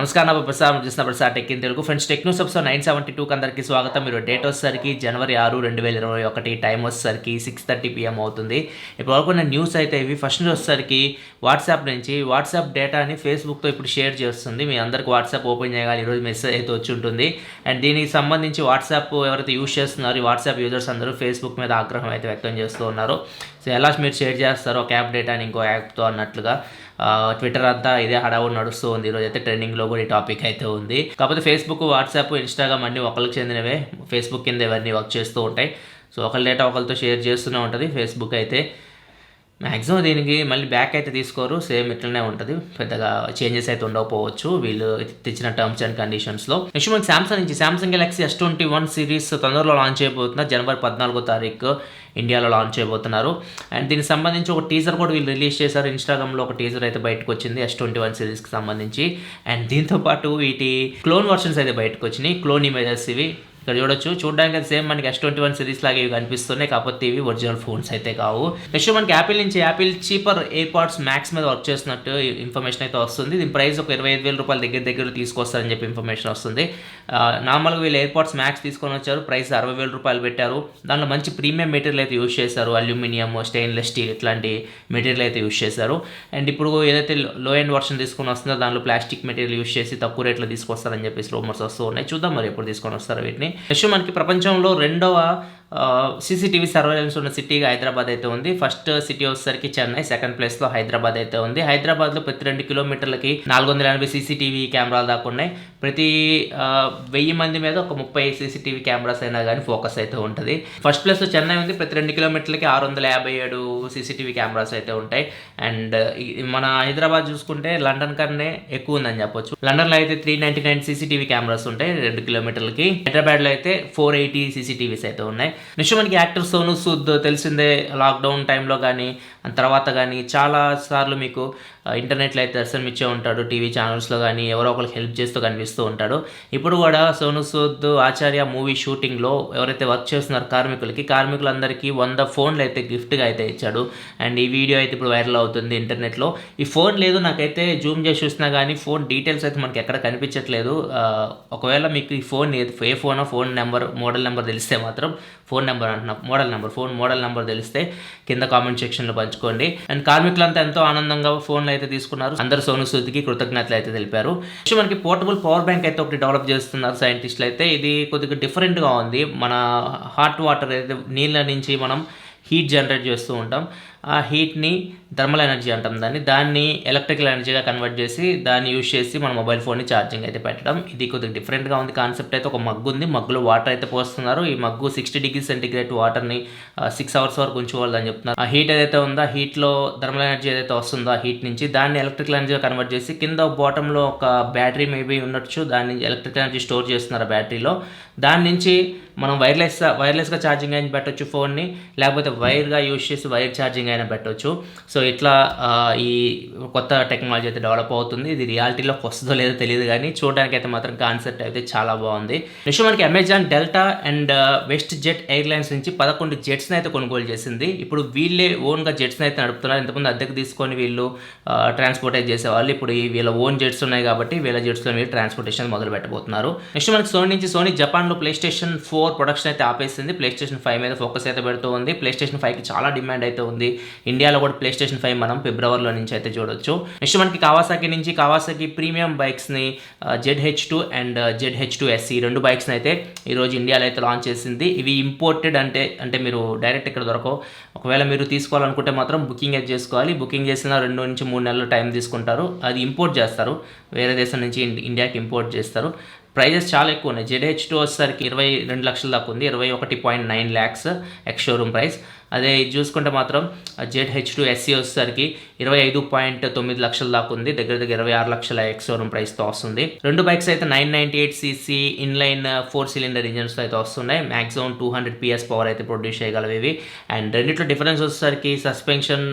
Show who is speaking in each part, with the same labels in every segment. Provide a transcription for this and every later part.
Speaker 1: నమస్కారం నా ప్రసాద్ చూసిన Prasad tech in Telugu friends. Tech news episode 972కి అందరికీ స్వాగతం. మీరు డేట్ వచ్చేసరికి జనవరి 6, 2021, టైం వచ్చేసరికి 6:30 PM అవుతుంది. ఇప్పుడు వరకు న్యూస్ అయితే ఇవి. ఫస్ట్ న్యూస్ వచ్చేసరికి వాట్సాప్ నుంచి వాట్సాప్ డేటాని ఫేస్బుక్తో ఇప్పుడు షేర్ చేస్తుంది. మీ అందరికి వాట్సాప్ ఓపెన్ చేయగాలి ఈరోజు మెసేజ్ అయితే వచ్చి ఉంటుంది. అండ్ దీనికి సంబంధించి వాట్సాప్ ఎవరైతే యూజ్ చేస్తున్నారో ఈ వాట్సాప్ యూజర్స్ అందరూ ఫేస్బుక్ మీద ఆగ్రహం అయితే వ్యక్తం చేస్తూ ఉన్నారు. సో ఎలా మీరు షేర్ చేస్తారో ఒక యాప్ డేటాని ఇంకో యాప్తో అన్నట్లుగా ట్విట్టర్ అంతా ఇదే హడావుడి నడుస్తూ ఉంది. ఈరోజు అయితే ట్రెండింగ్లో కూడా ఈ టాపిక్ అయితే ఉంది. కాకపోతే ఫేస్బుక్, వాట్సాప్, ఇన్స్టాగ్రామ్ అన్నీ ఒకరికి చెందినవే. ఫేస్బుక్ కింద ఇవన్నీ వర్క్ చేస్తూ ఉంటాయి. సో ఒకరి డేటా ఒకరితో షేర్ చేస్తూనే ఉంటుంది ఫేస్బుక్ అయితే. మ్యాక్సిమం దీనికి మళ్ళీ బ్యాక్ అయితే తీసుకోరు, సేమ్ ఇట్లనే ఉంటుంది, పెద్దగా చేంజెస్ అయితే ఉండకపోవచ్చు వీళ్ళు తెచ్చిన టర్మ్స్ అండ్ కండిషన్స్లో. నెక్స్ట్ మనకి సామ్సంగ్ నుంచి సామ్సంగ్ గెలాక్సీ S21 సిరీస్ తొందరలో లాంచ్ అయిపోతున్నారు. జనవరి 14వ తారీఖు ఇండియాలో లాంచ్ అయిపోతున్నారు. అండ్ దీనికి సంబంధించి ఒక టీజర్ కూడా వీళ్ళు రిలీజ్ చేశారు. ఇన్స్టాగ్రామ్లో ఒక టీజర్ అయితే బయటకు వచ్చింది S21 సిరీస్కి సంబంధించి. అండ్ దీంతోపాటు వీటి క్లోన్ వర్షన్స్ అయితే బయటకు వచ్చినాయి. క్లోన్ ఇమేజెస్ ఇవి ఇక్కడ చూడడానికి అయితే సేమ్ మనకి S21 సిరీస్ లాగా ఇవి కనిపిస్తున్నాయి, కాకపోతే ఇవి ఒరిజినల్ ఫోన్స్ అయితే కావు. నెక్స్ట్ మనకి యాపిల్ చీపర్ ఎయిర్పాడ్స్ మ్యాక్స్ మీద వర్క్ చేస్తున్నట్టు ఇన్ఫర్మేషన్ అయితే వస్తుంది. దీని ప్రైస్ ఒక 25,000 రూపాయల దగ్గర తీసుకొస్తారని చెప్పి ఇన్ఫర్మేషన్ వస్తుంది. నార్మల్గా వీళ్ళు ఎయిర్పాడ్స్ మ్యాక్స్ తీసుకొని వచ్చారు, ప్రైస్ 60,000 రూపాయలు పెట్టారు. దాంట్లో మంచి ప్రీమియం మెటీరియల్ అయితే యూజ్ చేశారు, అల్యూమినియం, స్టెయిన్లెస్ స్టీల్ ఇట్లాంటి మెటీరియల్ అయితే యూజ్ చేశారు. అండ్ ఇప్పుడు ఏదైతే లో ఎండ్ వర్షన్ తీసుకొని వస్తుందో దాంట్లో ప్లాస్టిక్ మెటీరియల్ యూజ్ చేసి తక్కువ రేట్లో తీసుకొస్తారని చెప్పేసి రూమర్స్ వస్తూ ఉన్నాయి. చూద్దాం మరి ఎప్పుడు తీసుకొని వస్తారో వీటిని. నెక్స్ట్ మనకి ప్రపంచంలో రెండవ CCTV సర్వేలెన్స్ ఉన్న సిటీగా హైదరాబాద్ అయితే ఉంది. ఫస్ట్ సిటీ వచ్చేసరికి చెన్నై, సెకండ్ ప్లేస్లో హైదరాబాద్ అయితే ఉంది. హైదరాబాద్లో ప్రతి 2 కిలోమీటర్లకి 480 CCTV కెమెరాలు దాకా ఉన్నాయి. ప్రతి 1000 మంది మీద ఒక 30 CCTV కెమెరాస్ అయినా కానీ ఫోకస్ అయితే ఉంటుంది. ఫస్ట్ ప్లేస్లో చెన్నై ఉంది, ప్రతి 2 కిలోమీటర్లకి 657 CCTV కెమెరాస్ అయితే ఉంటాయి. అండ్ మన హైదరాబాద్ చూసుకుంటే లండన్ కన్నా ఎక్కువ ఉందని చెప్పొచ్చు. లండన్లో అయితే 399 CCTV కెమెరాస్ ఉంటాయి 2 కిలోమీటర్లకి. హైదరాబాద్లో అయితే 480 CCTVs అయితే ఉన్నాయి. నెక్స్ట్ మనకి యాక్టర్ సోనూ సూద్ తెలిసిందే, లాక్డౌన్ టైంలో కానీ తర్వాత కానీ చాలా సార్లు మీకు ఇంటర్నెట్లో అయితే దర్శనం ఇచ్చే ఉంటాడు. టీవీ ఛానల్స్లో కానీ ఎవరో ఒకరికి హెల్ప్ చేస్తూ కనిపిస్తూ ఉంటాడు. ఇప్పుడు కూడా సోనూ సూద్ ఆచార్య మూవీ షూటింగ్లో ఎవరైతే వర్క్ చేస్తున్నారో కార్మికులందరికీ 100 ఫోన్లు అయితే గిఫ్ట్గా అయితే ఇచ్చాడు. అండ్ ఈ వీడియో అయితే ఇప్పుడు వైరల్ అవుతుంది ఇంటర్నెట్లో. ఈ ఫోన్ లేదు, నాకైతే జూమ్ చేసి చూసినా కానీ ఫోన్ డీటెయిల్స్ అయితే మనకి ఎక్కడ కనిపించట్లేదు. ఒకవేళ మీకు ఈ ఫోన్ ఏ ఫోనో ఫోన్ నెంబర్, మోడల్ నెంబర్ తెలిస్తే మాత్రం, మోడల్ నెంబర్ తెలిస్తే కింద కామెంట్ సెక్షన్లో పంచుకోండి. అండ్ కార్మికులంతా ఎంతో ఆనందంగా ఫోన్లు అయితే తీసుకున్నారు. అందరూ సోనూ సూద్కి కృతజ్ఞతలు అయితే తెలిపారు. మనకి పోర్టబుల్ పవర్ బ్యాంక్ అయితే ఒకటి డెవలప్ చేస్తున్నారు సైంటిస్టులు అయితే. ఇది కొద్దిగా డిఫరెంట్గా ఉంది. మన హాట్ వాటర్ అయితే నీళ్ళ నుంచి మనం హీట్ జనరేట్ చేస్తూ ఉంటాం. ఆ హీట్ని థర్మల్ ఎనర్జీ అంటాం దాన్ని ఎలక్ట్రికల్ ఎనర్జీగా కన్వర్ట్ చేసి దాన్ని యూజ్ చేసి మన మొబైల్ ఫోన్ని ఛార్జింగ్ అయితే పెట్టడం. ఇది కొద్దిగా డిఫరెంట్గా ఉంది కాన్సెప్ట్ అయితే. ఒక మగ్గు ఉంది, మగ్గులో వాటర్ అయితే పోస్తున్నారు. ఈ మగ్గు 60 డిగ్రీ సెంటిగ్రేడ్ వాటర్ని 6 అవర్స్ వరకు ఉంచుకోవాలని చెప్తున్నారు. ఆ హీట్ ఏదైతే ఉందో, ఆ హీట్లో థర్మల్ ఎనర్జీ ఏదైతే వస్తుందో ఆ హీట్ నుంచి దాన్ని ఎలక్ట్రికల్ ఎనర్జీగా కన్వర్ట్ చేసి కింద బాటంలో ఒక బ్యాటరీ మేబీ ఉండొచ్చు, దాన్ని ఎలక్ట్రికల్ ఎనర్జీ స్టోర్ చేస్తున్నారు ఆ బ్యాటరీలో. దాని నుంచి మనం వైర్లెస్గా ఛార్జింగ్ అయినా పెట్టవచ్చు ఫోన్ని, లేకపోతే వైర్గా యూజ్ చేసి వైర్ ఛార్జింగ్ అయినా పెట్టవచ్చు. సో ఇట్లా ఈ కొత్త టెక్నాలజీ అయితే డెవలప్ అవుతుంది. ఇది రియాలిటీలోకి వస్తుందో లేదో తెలియదు కానీ చూడడానికి అయితే మాత్రం కాన్సెప్ట్ అయితే చాలా బాగుంది. నెక్స్ట్ మనకి Amazon delta and west jet airlines నుంచి 11 జెట్స్ని అయితే కొనుగోలు చేసింది. ఇప్పుడు వీళ్ళే ఓన్గా జెట్స్ని అయితే నడుపుతున్నారు. ఇంతకుముందు అద్దెకు తీసుకొని వీళ్ళు ట్రాన్స్పోర్ట్ అయితే చేసేవాళ్ళు. ఇప్పుడు వీళ్ళ ఓన్ జెట్స్ ఉన్నాయి కాబట్టి వీళ్ళ జెట్స్లో వీళ్ళు ట్రాన్స్పోర్టేషన్ మొదలు పెట్టబోతున్నారు. నెక్స్ట్ మనకి సోనీ జపాన్లో PlayStation 4 ప్రొడక్షన్ అయితే ఆపేసింది. PlayStation 5 మీద ఫోకస్ అయితే పెడుతూ ఉంది. PlayStation 5కి చాలా డిమాండ్ అయితే ఉంది. ఇండియాలో కూడా PlayStation 5 మనం ఫిబ్రవరిలో నుంచి అయితే చూడొచ్చు. నెక్స్ట్ మనకి కావాసాకి ప్రీమియం బైక్స్ని ZH2 అండ్ ZH2 SE 2 బైక్స్ని అయితే ఈరోజు ఇండియాలో అయితే లాంచ్ చేసింది. ఇవి ఇంపోర్టెడ్ అంటే మీరు డైరెక్ట్ ఇక్కడ దొరకవు. ఒకవేళ మీరు తీసుకోవాలనుకుంటే మాత్రం బుకింగ్ అయితే చేసుకోవాలి. బుకింగ్ చేసిన 2 నుంచి 3 నెలలు టైం తీసుకుంటారు. అది ఇంపోర్ట్ చేస్తారు, వేరే దేశం నుంచి ఇండియాకి ఇంపోర్ట్ చేస్తారు. ప్రైజెస్ చాలా ఎక్కువ ఉన్నాయి. ZH2 వచ్చేసరికి 22 లక్షల దాకా ఉంది, 21.9 lakhs ఎక్స్ షోరూమ్ ప్రైస్. అదే ఇది చూసుకుంటే మాత్రం ZH2 SE వచ్చేసరికి 25.9 లక్షల దాకా ఉంది, దగ్గర 26 లక్షల ఎక్స్ షోరూమ్ ప్రైస్తో వస్తుంది. 2 బైక్స్ అయితే 998cc ఇన్లైన్ 4 సిలిండర్ ఇంజన్స్తో అయితే వస్తున్నాయి. మ్యాక్సిమం 200 PS పవర్ అయితే ప్రొడ్యూస్ చేయగలవి ఇవి. అండ్ రెండిట్లో డిఫరెన్స్ వచ్చేసరికి సస్పెన్షన్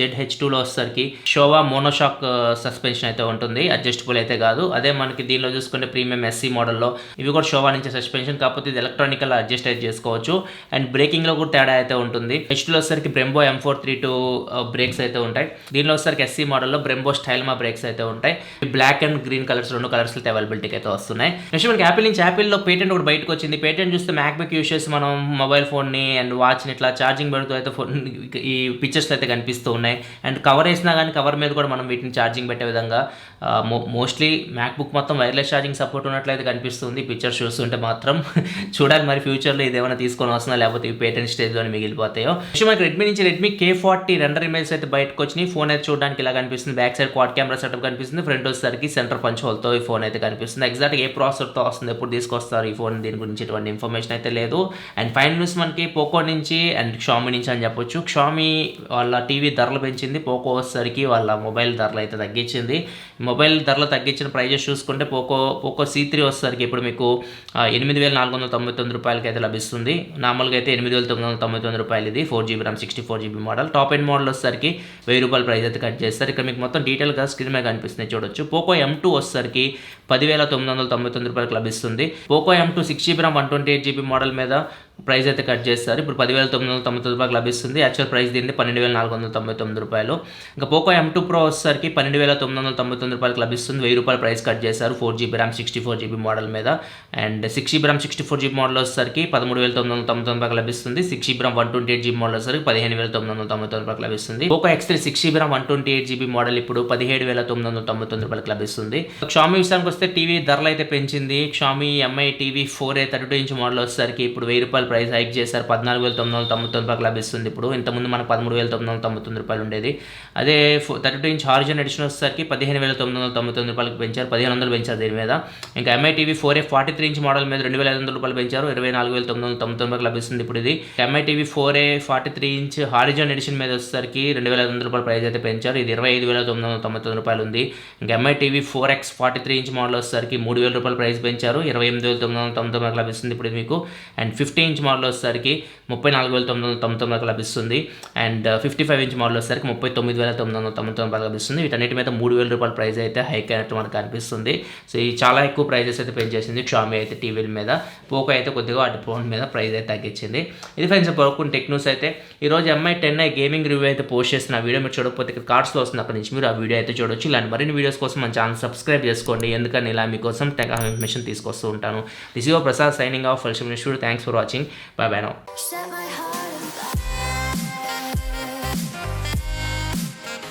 Speaker 1: ZH2లో వచ్చేసరికి షోవా మోనోషాక్ సస్పెన్షన్ అయితే ఉంటుంది, అడ్జస్టబుల్ అయితే కాదు. అదే మనకి దీనిలో చూసుకుంటే ప్రీమియం SE మోడల్లో ఇవి కూడా షోవా నుంచి సస్పెన్షన్, కాకపోతే ఇది ఎలక్ట్రానికల్ అడ్జస్ట్ అయితే చేసుకోవచ్చు. అండ్ బ్రేకింగ్లో కూడా తేడా అయితే ఉంటుంది. నెక్స్ట్ లో వచ్చేసరికి బ్రెంబో M432 బ్రేక్స్ అయితే ఉంటాయి. దీనిలో వచ్చేసరికి SC మోడల్లో బ్రెంబో స్టైల్మా బ్రేక్స్ అయితే ఉంటాయి. Black and green colours 2 colours అయితే అవైలబిలిటీకి అయితే వస్తున్నాయి. నెక్స్ట్ మనకి యాపిల్లో పేటెంట్ ఒకటి బయటకు వచ్చింది. పేటెంట్ చూస్తే మ్యాక్బుక్ యూస్ చేసి మనం మొబైల్ ఫోన్ని అండ్ వాచ్ని ఇట్లా ఛార్జింగ్ పెడుతూ అయితే ఈ పిక్చర్స్ అయితే కనిపిస్తూ ఉన్నాయి. అండ్ కవర్ వేసినా కానీ కవర్ మీద కూడా మనం వీటిని ఛార్జింగ్ పెట్టే విధంగా మోస్ట్లీ మ్యాక్బుక్ మొత్తం వైర్లెస్ ఛార్జింగ్ సపోర్ట్ ఉన్నట్లయితే కనిపిస్తుంది పిక్చర్స్ చూస్తుంటే మాత్రం. చూడాలి మరి ఫ్యూచర్లో ఇదేమైనా తీసుకొని వస్తుందా లేకపోతే ఈ పేటెంట్ స్టేజ్లోనే మిగిలిపోతాయో. నెక్స్ట్ మనకి రెడ్మీ K40 రెండర్ ఇమేజెస్ అయితే బయటకు వచ్చినాయి. ఫోన్ అయితే చూడడానికి ఇలా కనిపిస్తుంది. Back side quad camera setup కనిపిస్తుంది. ఫ్రంట్ వచ్చేసరికి సెంటర్ పంచ్ హోల్తో ఈ ఫోన్ అయితే కనిపిస్తుంది. ఎగ్జాక్ట్గా ఏ ప్రాసెసర్తో వస్తుంది, ఎప్పుడు తీసుకొస్తారు ఈ ఫోన్, దీని గురించి ఎటువంటి ఇన్ఫర్మేషన్ అయితే లేదు. అండ్ ఫైనల్ న్యూస్ మనకి పోకో నుంచి అండ్ Xiaomi నుంచి అని చెప్పొచ్చు. Xiaomi వాళ్ళ టీవీ ధరలు పెంచింది. పోకో వచ్చేసరికి వాళ్ళ మొబైల్ ధరలు అయితే తగ్గించింది. మొబైల్ ధరలు తగ్గించిన ప్రైజెస్ చూసుకుంటే పోకో C3 వచ్చేసరికి ఇప్పుడు మీకు 8,499 రూపాయలకి అయితే లభిస్తుంది. నార్మల్గా అయితే 8,999 రూపాయలు. ఇది 4GB RAM 64GB model. Top end model వచ్చేసరికి 1000 రూపాయల ప్రైస్ అయితే కట్ చేస్తారు. ఇక్కడ మీకు మొత్తం డీటెయిల్గా స్క్రీన్ మీద కనిపిస్తుంది చూడొచ్చు. పోకో M2 వచ్చేసరికి 10,999 రూపాయలకు లభిస్తుంది. Poco M2 6GB RAM 128GB model మీద ప్రైస్ అయితే కట్ చేస్తారు. ఇప్పుడు 10,999 రూపాయలకు లభిస్తుంది. యాక్చువల్ ప్రైస్ దీన్ని 12,499 రూపాయలు. ఇంకా పోకో M2 Pro వచ్చేసరికి 12,999 రూపాయలకు లభిస్తుంది. 1000 రూపాయల ప్రైస్ కట్ చేశారు 4GB RAM 64GB మోడల్ మీద. And 6GB RAM 64GB model వచ్చేసరికి 13,999 రూపాయలకు లభిస్తుంది. 6GB RAM 128GB మోడల్ వచ్చేసరికి 15,999 రూపాయలకు లభిస్తుంది. Poco X3 6GB RAM 128GB model ఇప్పుడు 17,999 రూపాయలకు లభిస్తుంది. Xiaomi విషయానికి వస్తే టీవీ ధరలు అయితే పెంచింది. Xiaomi Mi TV 4A 32 inch model వచ్చేసరికి ఇప్పుడు 1000 రూపాయల ప్రైస్ హైక్ చేశారు. 14,999 రూపాయలకు లభిస్తుంది. ఇప్పుడు ఇంతకుముందు మనకు 13,999 రూపాయలు ఉండేది. అదే 32 ఇంచ్ హారిజన్ ఎడిషన్ వచ్చేసరికి 15,999 రూపాయలకు పెంచారు. 1,500 పెంచారు దీని మీద. ఇంకా Mi TV 4A 43 inch model మీద 2,500 రూపాయలు పెంచారు. 24,999 రూపాయలకు లభిస్తుంది ఇప్పుడు ఇది. Mi TV 4A 43 inch horizon edition మీద వచ్చేసరికి 2,500 రూపాయల ప్రైస్ అయితే పెంచారు. ఇది 25,999 రూపాయలు ఉంది. ఇంకా Mi TV 4X 43 inch model వచ్చేసరికి 3,000 రూపాయల ప్రైస్ పెంచారు. 28,999 రూపాయలకు లభిస్తుంది ఇప్పుడు మీకు. అండ్ 50 ఇంచ్ మోడల్ వచ్చేసరికి 34,999 రూపాయలకు లభిస్తుంది. అండ్ 55 ఇంచ్ మోడల్ వచ్చేసరికి 39,999 రూపాయలకు లభిస్తుంది. వీటన్నిటి మీద 3,000 రూపాయల ప్రైస్ అయితే హైక్ అయినట్టు మనకు అనిపిస్తుంది. సో ఇది చాలా ఎక్కువ ప్రైజెస్ అయితే పెంచేసింది Xiaomi అయితే టీవీల మీద. పోకో అయితే కొద్దిగా వాటి ఫోన్ మీద ప్రైస్ అయితే తగ్గించింది. ఇది ఫ్రెండ్స్ పోకో టెక్ న్యూస్ అయితే ఈరోజు Mi 10i గేమింగ్ రివ్యూ అయితే పోస్ట్ చేసిన వీడియో మీరు చూడకపోతే ఇక్కడ కార్డ్స్లో వస్తుంది, అక్కడ నుంచి మీరు ఆ వీడియో అయితే చూడొచ్చు. ఇలాంటి మరిన్ని వీడియోస్ కోసం మన ఛానల్ సబ్స్క్రైబ్ చేసుకోండి, ఎందుకని ఇలా మీకోసం టెక్ ఇన్ఫర్మేషన్ తీసుకొస్తూ ఉంటాను. This your Prasad signing off. Thanks for watching. By by now.